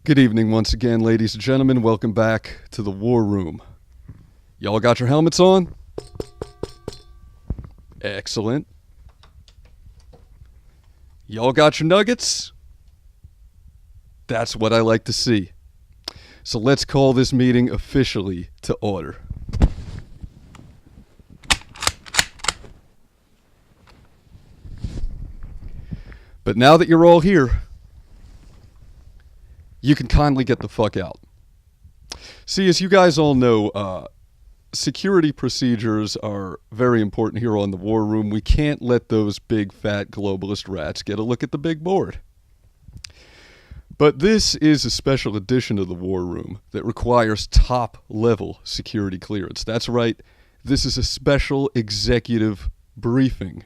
Good evening once again, ladies and gentlemen. Welcome back to the War Room. Y'all got your helmets on? Excellent. Y'all got your nuggets? That's what I like to see. So let's call this meeting officially to order. But now that you're all here, you can kindly get the fuck out. See, as you guys all know, security procedures are very important here on the War Room. We can't let those big fat globalist rats get a look at the big board. But this is a special edition of the War Room that requires top-level security clearance. That's right, this is a special executive briefing.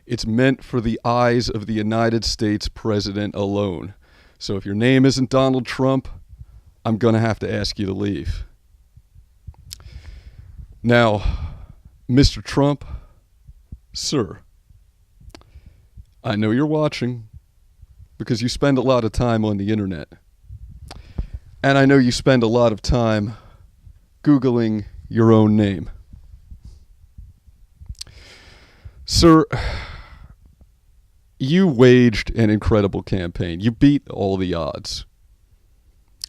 It's meant for the eyes of the United States President alone. So if your name isn't Donald Trump, I'm going to have to ask you to leave. Now, Mr. Trump, sir, I know you're watching because you spend a lot of time on the internet. And I know you spend a lot of time Googling your own name. Sir, you waged an incredible campaign. You beat all the odds.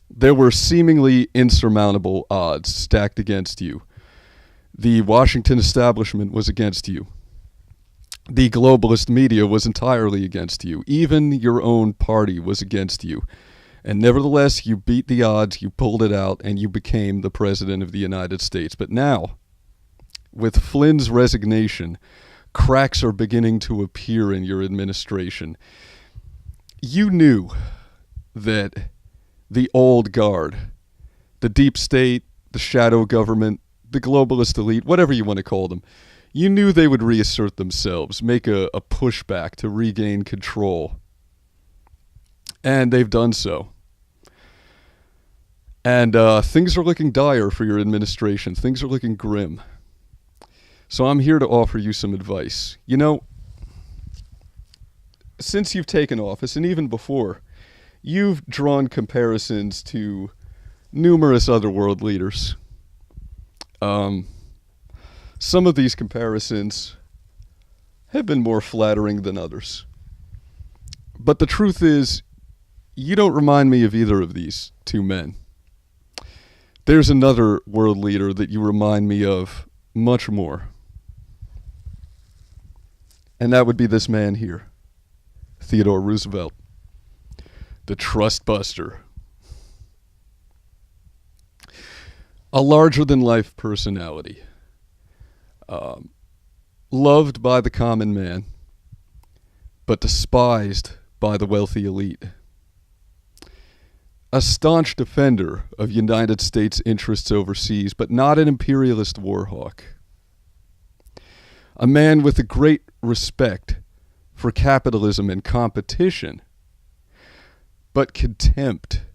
There were seemingly insurmountable odds stacked against you. The Washington establishment was against you. The globalist media was entirely against you. Even your own party was against you. And nevertheless, you beat the odds, you pulled it out, and you became the President of the United States. But now, with Flynn's resignation, cracks are beginning to appear in your administration. You knew that the old guard, the deep state, the shadow government, the globalist elite, whatever you want to call them, you knew they would reassert themselves, make a pushback to regain control. And they've done so. And things are looking dire for your administration. Things are looking grim. So I'm here to offer you some advice. You know, since you've taken office, and even before, you've drawn comparisons to numerous other world leaders. Some of these comparisons have been more flattering than others. But the truth is, you don't remind me of either of these two men. There's another world leader that you remind me of much more. And that would be this man here, Theodore Roosevelt, the trust buster. A larger-than-life personality, loved by the common man, but despised by the wealthy elite. A staunch defender of United States interests overseas, but not an imperialist war hawk. A man with a great respect for capitalism and competition, but contempt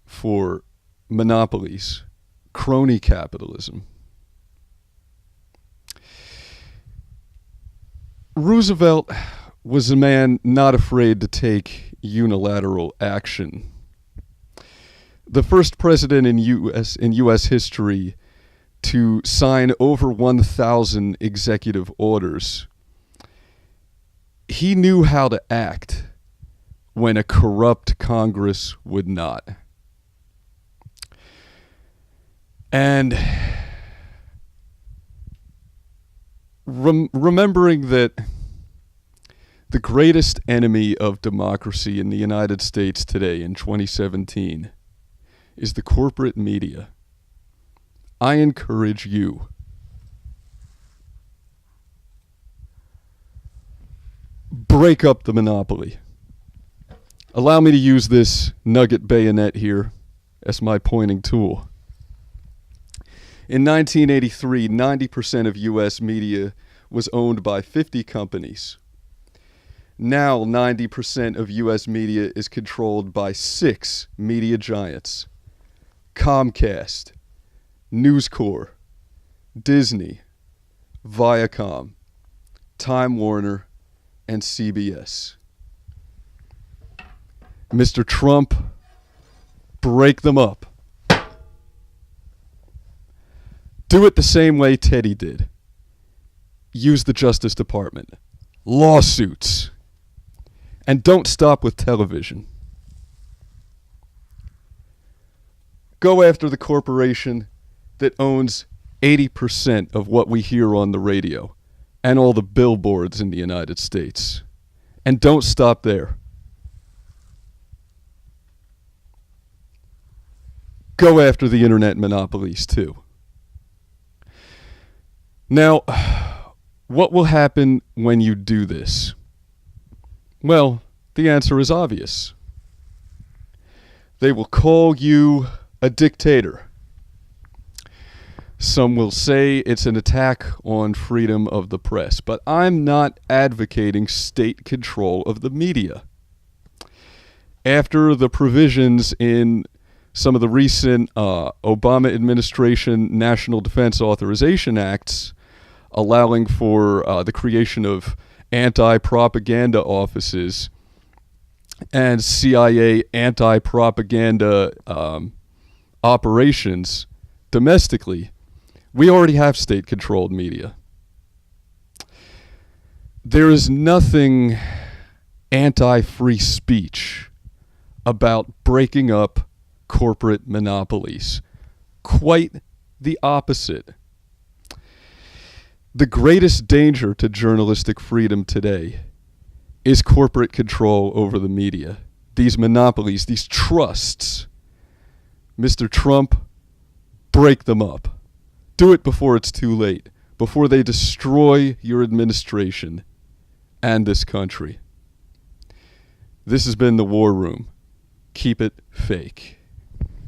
for monopolies, crony capitalism. Roosevelt was a man not afraid to take unilateral action. The first president in U.S. history to sign over 1,000 executive orders. He knew how to act when a corrupt Congress would not. And remembering that the greatest enemy of democracy in the United States today in 2017 is the corporate media, I encourage you break up the monopoly. Allow me to use this nugget bayonet here as my pointing tool. In 1983, 90% of U.S. media was owned by 50 companies. Now, 90% of U.S. media is controlled by 6 media giants: Comcast, News Corp, Disney, Viacom, Time Warner, and CBS. Mr. Trump, break them up. Do it the same way Teddy did. Use the Justice Department. Lawsuits. And don't stop with television. Go after the corporation that owns 80% of what we hear on the radio and all the billboards in the United States. And don't stop there. Go after the internet monopolies too. Now, what will happen when you do this? Well, the answer is obvious. They will call you a dictator. Some will say it's an attack on freedom of the press, but I'm not advocating state control of the media. After the provisions in some of the recent Obama administration National Defense Authorization Acts allowing for the creation of anti-propaganda offices and CIA anti-propaganda operations domestically, we already have state-controlled media. There is nothing anti-free speech about breaking up corporate monopolies. Quite the opposite. The greatest danger to journalistic freedom today is corporate control over the media. These monopolies, these trusts. Mr. Trump, break them up. Do it before it's too late, before they destroy your administration and this country. This has been The War Room. Keep it fake.